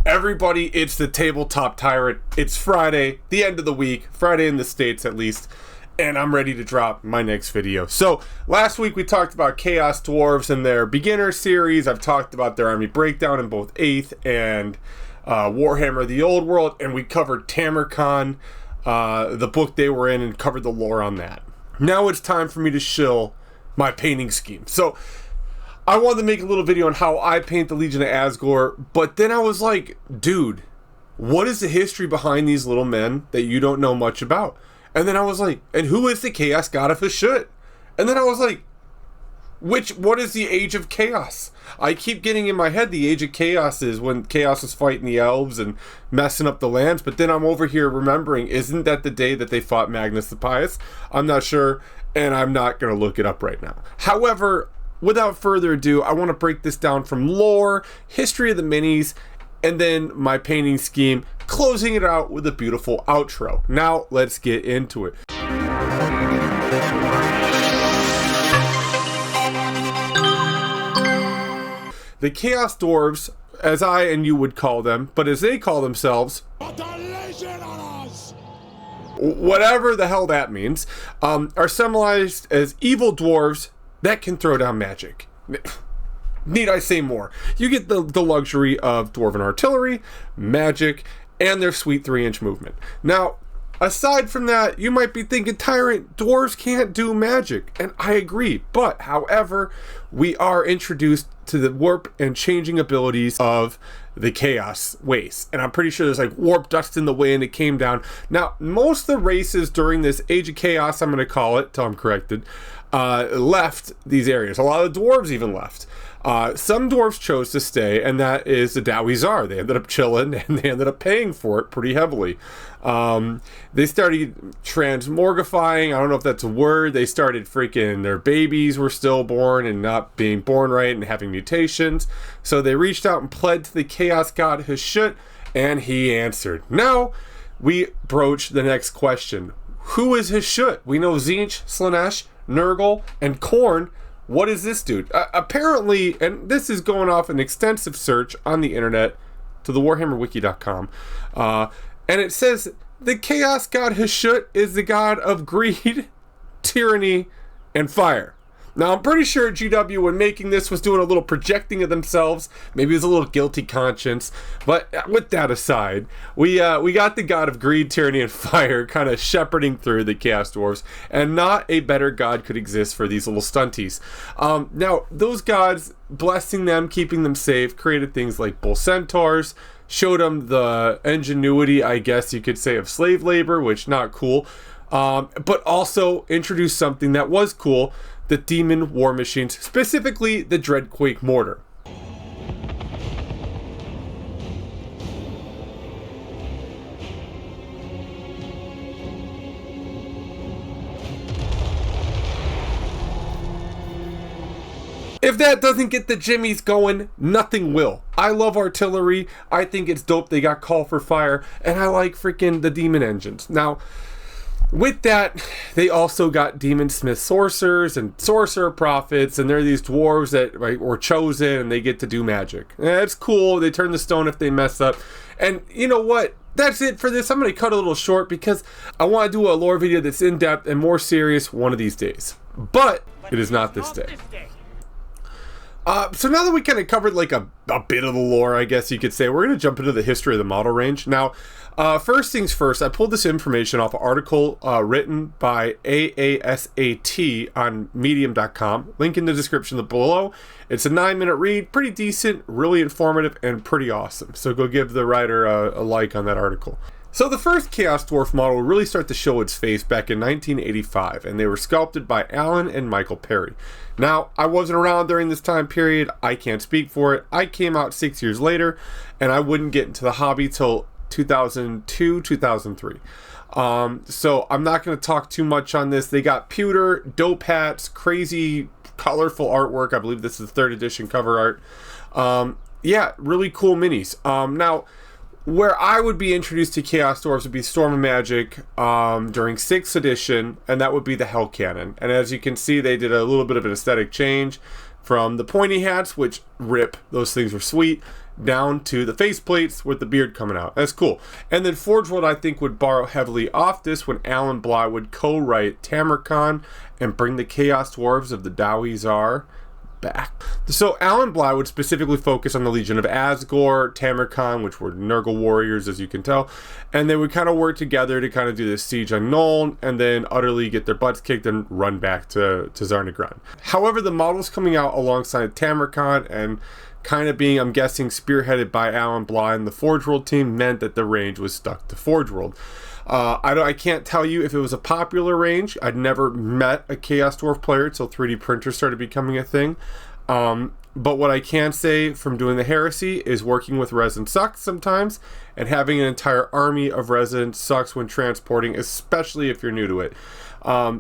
Everybody, it's the Tabletop Tyrant. It's Friday, the end of the week, Friday in the States at least, and I'm ready to drop my next video. So, last week we talked about Chaos Dwarves and their beginner series. I've talked about their army breakdown in both 8th and Warhammer the Old World, and we covered Tamarcon, the book they were in, and covered the lore on that. Now it's time for me to shill my painting scheme. So, I wanted to make a little video on how I paint the Legion of Asgore, but then I was like, dude, what is the history behind these little men that you don't know much about? And then I was like, and who is the Chaos God of Hashut? And then I was like, what is the Age of Chaos? I keep getting in my head the Age of Chaos is when Chaos was fighting the elves and messing up the lands, but then I'm over here remembering, isn't that the day that they fought Magnus the Pious? I'm not sure, and I'm not going to look it up right now. However, without further ado, I want to break this down from lore, history of the minis, and then my painting scheme, closing it out with a beautiful outro. Now, let's get into it. The Chaos Dwarves, as I and you would call them, but as they call themselves, whatever the hell that means, are symbolized as evil dwarves that can throw down magic. Need I say more? You get the luxury of dwarven artillery, magic, and their sweet 3-inch movement. Now, aside from that, you might be thinking, Tyrant, dwarves can't do magic. And I agree. But, however, we are introduced to the warp and changing abilities of the Chaos Waste. And I'm pretty sure there's like warp dust in the way and it came down. Now, most of the races during this Age of Chaos, I'm going to call it, till I'm corrected, left these areas. A lot of dwarves even left. Some dwarves chose to stay, and that is the Dawizar. They ended up chilling, and they ended up paying for it pretty heavily. They started transmorgifying. I don't know if that's a word. They started freaking, their babies were stillborn and not being born right and having mutations. So they reached out and pled to the Chaos God Hashut, and he answered. Now, we broach the next question. Who is Hashut? We know Tzeentch, Slaanesh, Nurgle, and Khorne. What is this dude? Apparently, and this is going off an extensive search on the internet to the warhammerwiki.com, and it says the Chaos God Hashut is the god of greed, tyranny, and fire. Now, I'm pretty sure GW, when making this, was doing a little projecting of themselves. Maybe it was a little guilty conscience. But with that aside, we got the god of greed, tyranny, and fire kind of shepherding through the Chaos Dwarves. And not a better god could exist for these little stunties. Now, those gods, blessing them, keeping them safe, created things like bull centaurs, showed them the ingenuity, I guess you could say, of slave labor, which not cool. But also introduced something that was cool, the demon war machines, specifically the Dreadquake mortar. If that doesn't get the jimmies going, nothing will. I love artillery. I think it's dope they got Call for Fire, and I like freaking the demon engines. Now, with that, they also got Demon Smith Sorcerers and Sorcerer Prophets, and they're these dwarves that were chosen, and they get to do magic. It's cool. They turn the stone if they mess up. And you know what? That's it for this. I'm going to cut a little short because I want to do a lore video that's in-depth and more serious one of these days. But it is not this day. So now that we kind of covered like a bit of the lore, I guess you could say, we're going to jump into the history of the model range. Now, first things first, I pulled this information off an article written by AASAT on medium.com. Link in the description below. It's a 9-minute read, pretty decent, really informative, and pretty awesome. So go give the writer a like on that article. So the first Chaos Dwarf model really started to show its face back in 1985, and they were sculpted by Alan and Michael Perry. Now, I wasn't around during this time period. I can't speak for it. I came out 6 years later, and I wouldn't get into the hobby till 2002, 2003. So I'm not going to talk too much on this. They got pewter, dope hats, crazy, colorful artwork. I believe this is 3rd edition cover art. Yeah, really cool minis. Now, where I would be introduced to Chaos Dwarves would be Storm of Magic during 6th edition, and that would be the Hell Cannon. And as you can see, they did a little bit of an aesthetic change from the pointy hats, which rip, those things were sweet, down to the faceplates with the beard coming out. That's cool. And then Forge World, I think, would borrow heavily off this when Alan Bly would co-write Tamarkan and bring the Chaos Dwarves of the Dawizar back. So Alan Bly would specifically focus on the Legion of Asgore, Tamarkan, which were Nurgle warriors, as you can tell, and they would kind of work together to kind of do this siege on Nuln, and then utterly get their butts kicked and run back to Zarnagran. However, the models coming out alongside Tamarkan and kind of being, I'm guessing, spearheaded by Alan Bly and the Forge World team meant that the range was stuck to Forge World. I can't tell you if it was a popular range. I'd never met a Chaos Dwarf player until 3D printers started becoming a thing. But what I can say from doing the Heresy is working with resin sucks sometimes, and having an entire army of resin sucks when transporting, especially if you're new to it.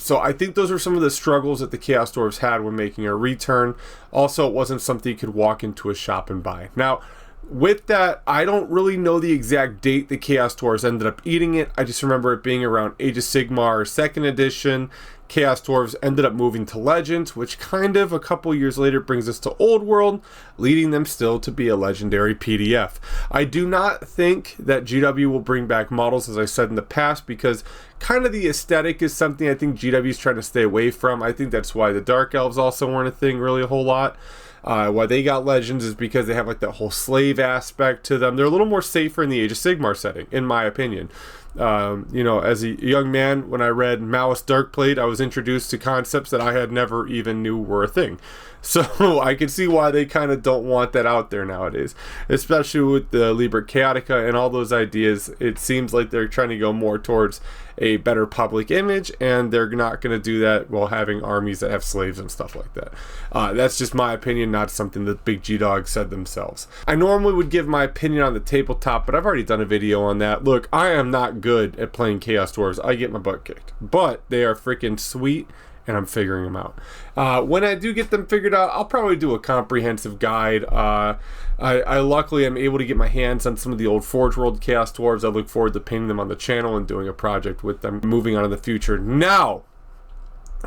So I think those are some of the struggles that the Chaos Dwarves had when making a return. Also, it wasn't something you could walk into a shop and buy. Now, with that, I don't really know the exact date the Chaos Dwarves ended up eating it. I just remember it being around Age of Sigmar 2nd edition. Chaos Dwarves ended up moving to Legends, which kind of a couple years later brings us to Old World, leading them still to be a legendary PDF. I do not think that GW will bring back models, as I said in the past, because kind of the aesthetic is something I think GW is trying to stay away from. I think that's why the Dark Elves also weren't a thing really a whole lot. Why they got Legends is because they have like that whole slave aspect to them. They're a little more safer in the Age of Sigmar setting, in my opinion. You know, as a young man, when I read Maoist Darkblade, I was introduced to concepts that I had never even knew were a thing. So I can see why they kind of don't want that out there nowadays, especially with the Liber Chaotica and all those ideas. It seems like they're trying to go more towards a better public image, and they're not going to do that while having armies that have slaves and stuff like that. That's just my opinion, not something that Big G Dog said themselves. I normally would give my opinion on the tabletop, but I've already done a video on that. Look, I am not good at playing Chaos Dwarves. I get my butt kicked, but they are freaking sweet, and I'm figuring them out. When I do get them figured out, I'll probably do a comprehensive guide. I luckily am able to get my hands on some of the old Forge World Chaos Dwarves. I look forward to painting them on the channel and doing a project with them moving on in the future. Now,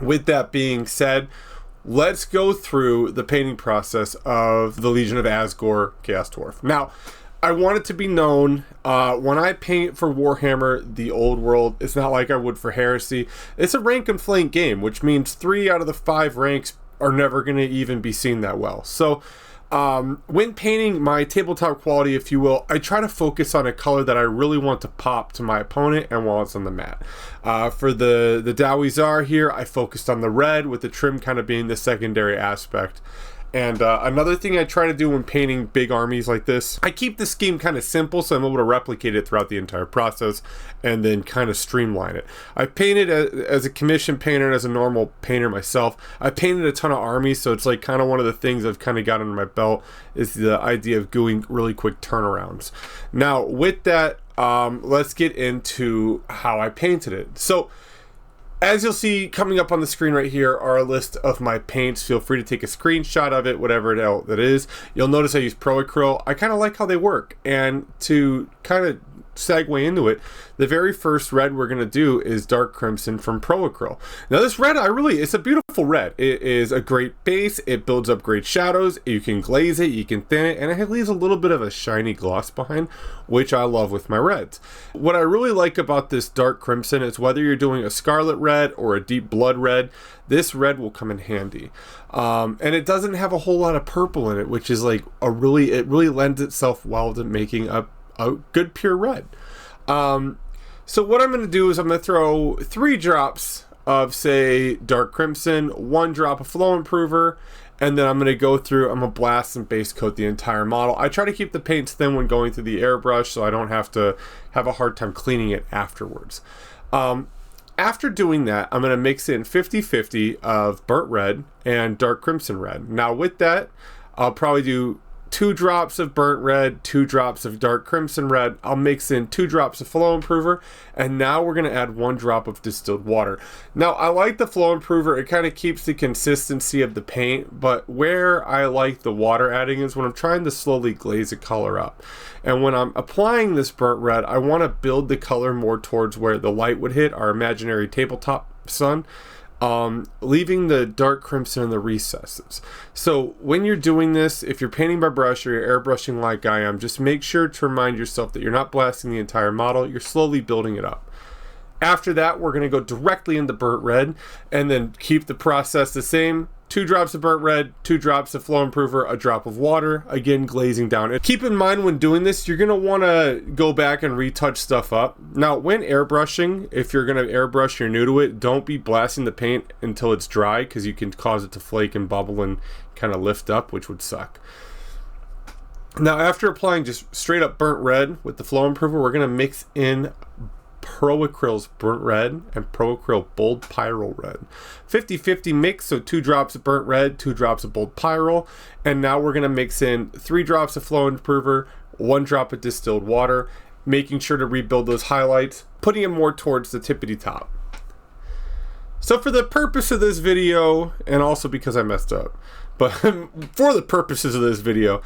with that being said, let's go through the painting process of the Legion of Asgore Chaos Dwarf. Now, I want it to be known, when I paint for Warhammer, the Old World, it's not like I would for Heresy. It's a rank and flank game, which means 3 out of the 5 ranks are never going to even be seen that well. So, when painting my tabletop quality, if you will, I try to focus on a color that I really want to pop to my opponent and while it's on the mat. For the Dawizar here, I focused on the red, with the trim kind of being the secondary aspect. And another thing I try to do when painting big armies like this, I keep the scheme kind of simple so I'm able to replicate it throughout the entire process and then kind of streamline it. I painted as a commission painter and as a normal painter myself. I painted a ton of armies, so it's like kind of one of the things I've kind of got under my belt is the idea of doing really quick turnarounds. Now, with that, let's get into how I painted it. So, as you'll see coming up on the screen right here are a list of my paints. Feel free to take a screenshot of it, whatever that is. You'll notice I use Pro-Acryl. I kind of like how they work. And to kind of segue into it, the very first red we're going to do is Dark Crimson from Pro-Acryl. Now this red, it's a beautiful red. It is a great base. It builds up great shadows. You can glaze it, you can thin it, and it leaves a little bit of a shiny gloss behind, which I love with my reds. What I really like about this Dark Crimson is whether you're doing a scarlet red or a deep blood red, this red will come in handy. And it doesn't have a whole lot of purple in it, which is like it really lends itself well to making a good pure red. So what I'm going to do is I'm going to throw 3 drops of, say, Dark Crimson, 1 drop of Flow Improver, and then I'm going to go through, I'm going to blast and base coat the entire model. I try to keep the paints thin when going through the airbrush so I don't have to have a hard time cleaning it afterwards. After doing that, I'm going to mix in 50-50 of burnt red and Dark Crimson red. Now with that, I'll probably do 2 drops of burnt red, 2 drops of Dark Crimson red. I'll mix in 2 drops of Flow Improver, and now we're going to add 1 drop of distilled water. Now, I like the Flow Improver. It kind of keeps the consistency of the paint, but where I like the water adding is when I'm trying to slowly glaze a color up. And when I'm applying this burnt red, I want to build the color more towards where the light would hit our imaginary tabletop sun. leaving the dark crimson in the recesses. So when you're doing this, if you're painting by brush or you're airbrushing like I am, just make sure to remind yourself that you're not blasting the entire model, you're slowly building it up. After that, we're going to go directly into burnt red and then keep the process the same. 2 drops of burnt red, 2 drops of flow improver, a drop of water, again glazing down. And keep in mind when doing this, you're going to want to go back and retouch stuff up. Now, when airbrushing, if you're going to airbrush, you're new to it, don't be blasting the paint until it's dry because you can cause it to flake and bubble and kind of lift up, which would suck. Now, after applying just straight up burnt red with the flow improver, we're going to mix in Pro Acryl's burnt red and Pro Acryl bold pyrrole red. 50-50 mix, so 2 drops of burnt red, 2 drops of bold pyrrole, and now we're going to mix in 3 drops of flow improver, 1 drop of distilled water, making sure to rebuild those highlights, putting it more towards the tippity top. So for the purpose of this video, and also because I messed up, but for the purposes of this video,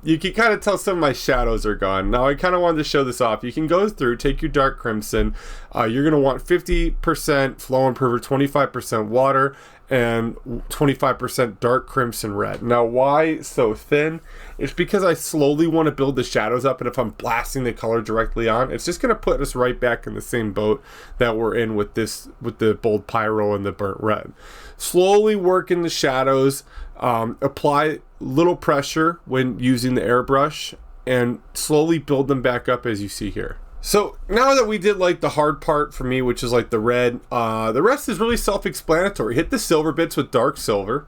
you can kind of tell some of my shadows are gone. Now I kind of wanted to show this off. You can go through, take your dark crimson. You're going to want 50% flow improver, 25% water, and 25% dark crimson red. Now why so thin? It's because I slowly want to build the shadows up, and if I'm blasting the color directly on, it's just going to put us right back in the same boat that we're in with this, with the bold pyrrole and the burnt red. Slowly work in the shadows, apply little pressure when using the airbrush, and slowly build them back up as you see here. So now that we did like the hard part for me, which is like the red, the rest is really self-explanatory. Hit the silver bits with dark silver.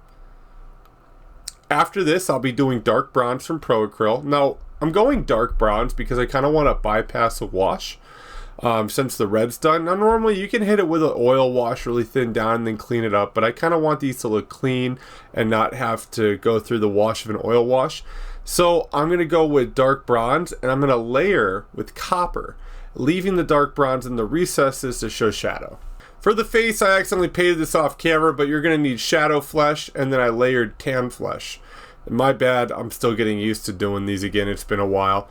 After this, I'll be doing dark bronze from Pro Acryl. Now, I'm going dark bronze because I kind of want to bypass a wash since the red's done. Now, normally you can hit it with an oil wash really thin down and then clean it up, but I kind of want these to look clean and not have to go through the wash of an oil wash. So I'm going to go with dark bronze, and I'm going to layer with copper, leaving the dark bronze in the recesses to show shadow. For the face, I accidentally painted this off camera, but you're going to need shadow flesh, and then I layered tan flesh. My bad, I'm still getting used to doing these again. It's been a while.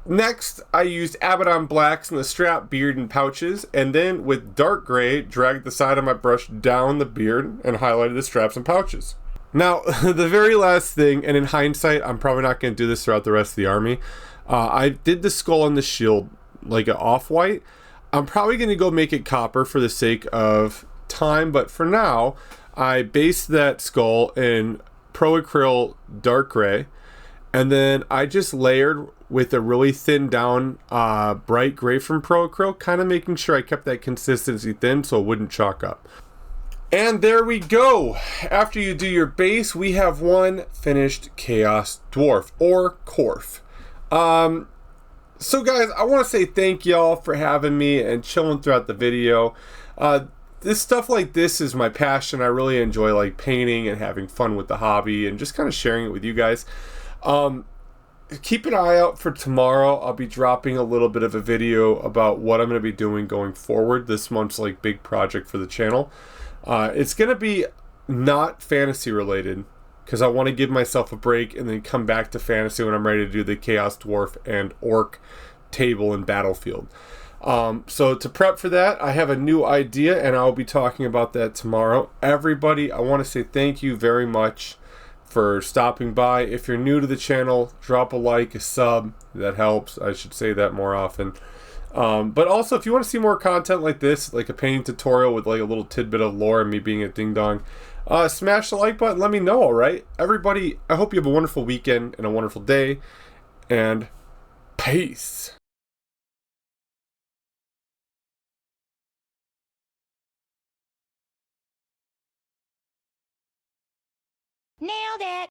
Next, I used Abaddon blacks in the strap, beard, and pouches, and then with dark gray, dragged the side of my brush down the beard and highlighted the straps and pouches. Now, the very last thing, and in hindsight, I'm probably not going to do this throughout the rest of the army. I did the skull and the shield like an off-white. I'm probably going to go make it copper for the sake of time, but for now, I based that skull in Pro Acryl dark gray, and then I just layered with a really thin down bright gray from Pro Acryl, kind of making sure I kept that consistency thin so it wouldn't chalk up. And there we go. After you do your base, we have one finished Chaos Dwarf, or Corf. So guys, I want to say thank y'all for having me and chilling throughout the video. This stuff like this is my passion. I really enjoy like painting and having fun with the hobby and just kind of sharing it with you guys. Keep an eye out for tomorrow. I'll be dropping a little bit of a video about what I'm going to be doing going forward. This month's like big project for the channel. It's going to be not fantasy related because I want to give myself a break and then come back to fantasy when I'm ready to do the Chaos Dwarf and Orc table and battlefield. So to prep for that, I have a new idea and I'll be talking about that tomorrow. Everybody, I want to say thank you very much for stopping by. If you're new to the channel, drop a like, a sub. That helps. I should say that more often. But also, if you want to see more content like this, like a painting tutorial with like a little tidbit of lore and me being a ding-dong, smash the like button. Let me know, all right? Everybody, I hope you have a wonderful weekend and a wonderful day. And peace. Nailed it!